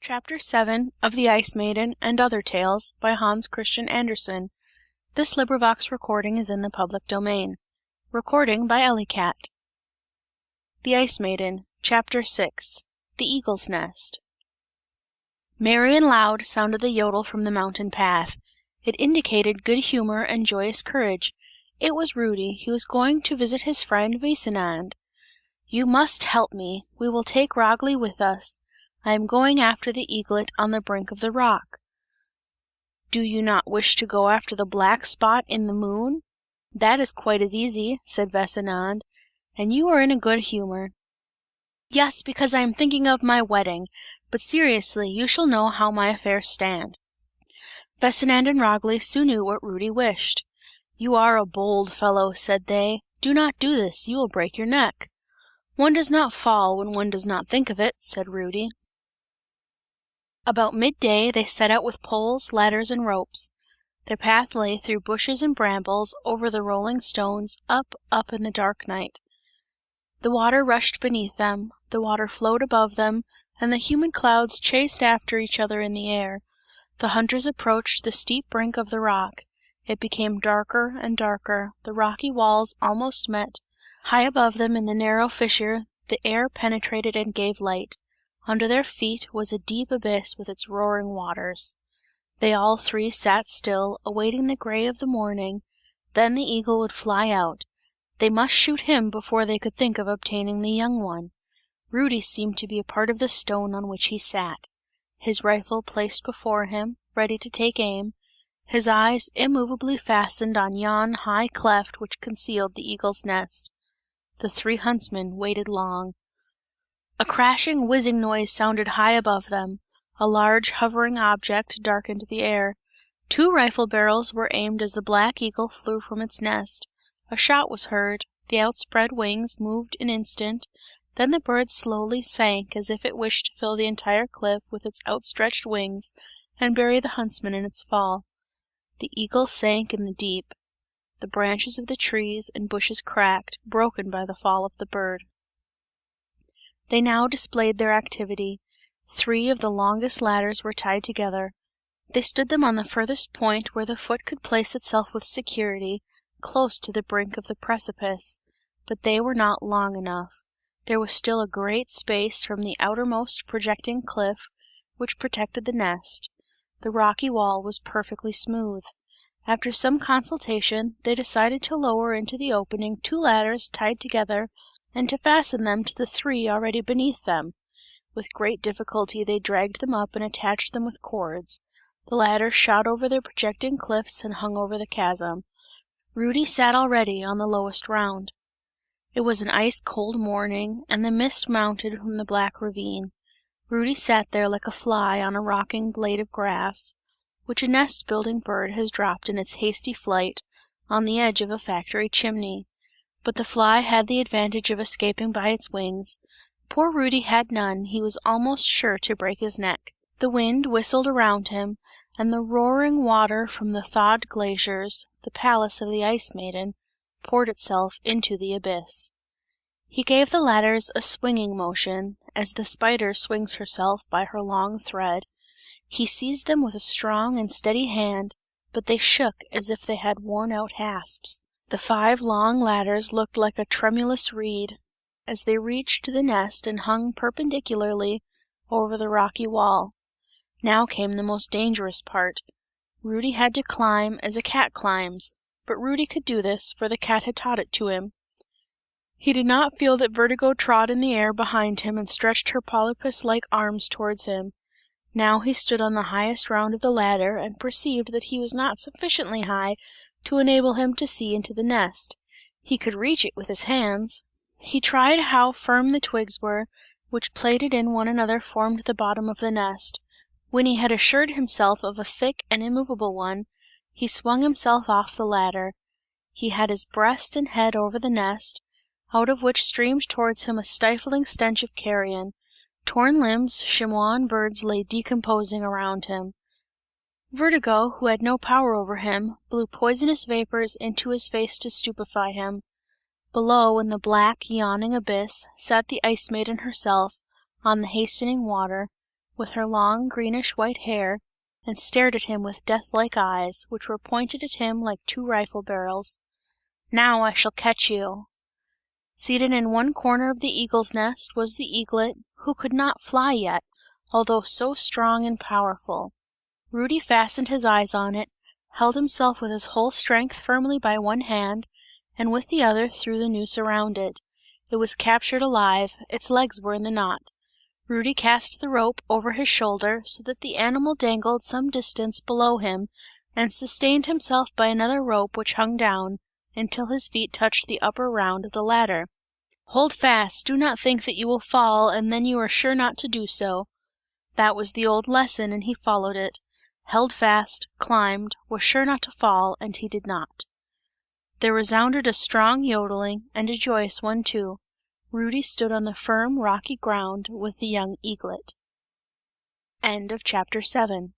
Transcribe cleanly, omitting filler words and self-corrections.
Chapter 7 of the Ice Maiden and Other Tales by Hans Christian Andersen. This recording is in the public domain. The Ice Maiden. Chapter 6 The Eagle's Nest. Merry and loud sounded the yodel from the mountain path. It indicated good humor and joyous courage. It was Rudy, he was going to visit his friend Vesinand. "You must help me, we will take Ragli with us. I am going after the eaglet on the brink of the rock." "Do you not wish to go after the black spot in the moon? That is quite as easy," said Vesinand, "and you are in a good humor." "Yes, because I am thinking of my wedding, but seriously, you shall know how my affairs stand." Vesinand and Ragli soon knew what Rudy wished. "You are a bold fellow," said they, "do not do this, you will break your neck." "One does not fall when one does not think of it," said Rudy. About midday they set out with poles, ladders and ropes. Their path lay through bushes and brambles, over the rolling stones, up in the dark night. The water rushed beneath them, the water flowed above them, and the humid clouds chased after each other in the air. The hunters approached the steep brink of the rock. It became darker and darker, the rocky walls almost met. High above them in the narrow fissure, the air penetrated and gave light. Under their feet was a deep abyss with its roaring waters. They all three sat still, awaiting the grey of the morning, then the eagle would fly out. They must shoot him before they could think of obtaining the young one. Rudy seemed to be a part of the stone on which he sat. His rifle placed before him, ready to take aim, his eyes immovably fastened on yon high cleft which concealed the eagle's nest. The three huntsmen waited long. A crashing, whizzing noise sounded high above them. A large hovering object darkened the air. 2 rifle barrels were aimed as the black eagle flew from its nest. A shot was heard, the outspread wings moved an instant, then the bird slowly sank as if it wished to fill the entire cliff with its outstretched wings and bury the huntsmen in its fall. The eagle sank in the deep. The branches of the trees and bushes cracked, broken by the fall of the bird. They now displayed their activity. 3 of the longest ladders were tied together. They stood them on the furthest point where the foot could place itself with security, close to the brink of the precipice. But they were not long enough. There was still a great space from the outermost projecting cliff, which protected the nest. The rocky wall was perfectly smooth. After some consultation, they decided to lower into the opening 2 ladders tied together, and to fasten them to the 3 already beneath them. With great difficulty they dragged them up and attached them with cords. The ladders shot over the projecting cliffs and hung over the chasm. Rudy sat already on the lowest round. It was an ice-cold morning, and the mist mounted from the black ravine. Rudy sat there like a fly on a rocking blade of grass, which a nest-building bird has dropped in its hasty flight, on the edge of a factory chimney. But the fly had the advantage of escaping by its wings. Poor Rudy had none, he was almost sure to break his neck. The wind whistled around him, and the roaring water from the thawed glaciers, the palace of the Ice Maiden, poured itself into the abyss. He gave the ladders a swinging motion, as the spider swings herself by her long thread. He seized them with a strong and steady hand, but they shook as if they had worn-out hasps. The 5 long ladders looked like a tremulous reed, as they reached the nest and hung perpendicularly over the rocky wall. Now came the most dangerous part. Rudy had to climb as a cat climbs, but Rudy could do this, for the cat had taught it to him. He did not feel that Vertigo trod in the air behind him and stretched her polypus-like arms towards him. Now he stood on the highest round of the ladder and perceived that he was not sufficiently high to enable him to see into the nest. He could reach it with his hands. He tried how firm the twigs were, which plaited in one another formed the bottom of the nest. When he had assured himself of a thick and immovable one, he swung himself off the ladder. He had his breast and head over the nest, out of which streamed towards him a stifling stench of carrion. Torn limbs, chamois and birds lay decomposing around him. Vertigo, who had no power over him, blew poisonous vapours into his face to stupefy him. Below, in the black, yawning abyss, sat the Ice Maiden herself, on the hastening water, with her long greenish white hair, and stared at him with death like eyes, which were pointed at him like two rifle barrels. "Now I shall catch you!" Seated in one corner of the eagle's nest was the eaglet, who could not fly yet, although so strong and powerful. Rudy fastened his eyes on it, held himself with his whole strength firmly by one hand, and with the other threw the noose around it. It was captured alive, its legs were in the knot. Rudy cast the rope over his shoulder, so that the animal dangled some distance below him, and sustained himself by another rope which hung down, until his feet touched the upper round of the ladder. "Hold fast, do not think that you will fall, and then you are sure not to do so." That was the old lesson, and he followed it; held fast, climbed, was sure not to fall, and he did not. There resounded a strong yodeling, and a joyous one too. Rudy stood on the firm rocky ground with the young eaglet. Chapter 8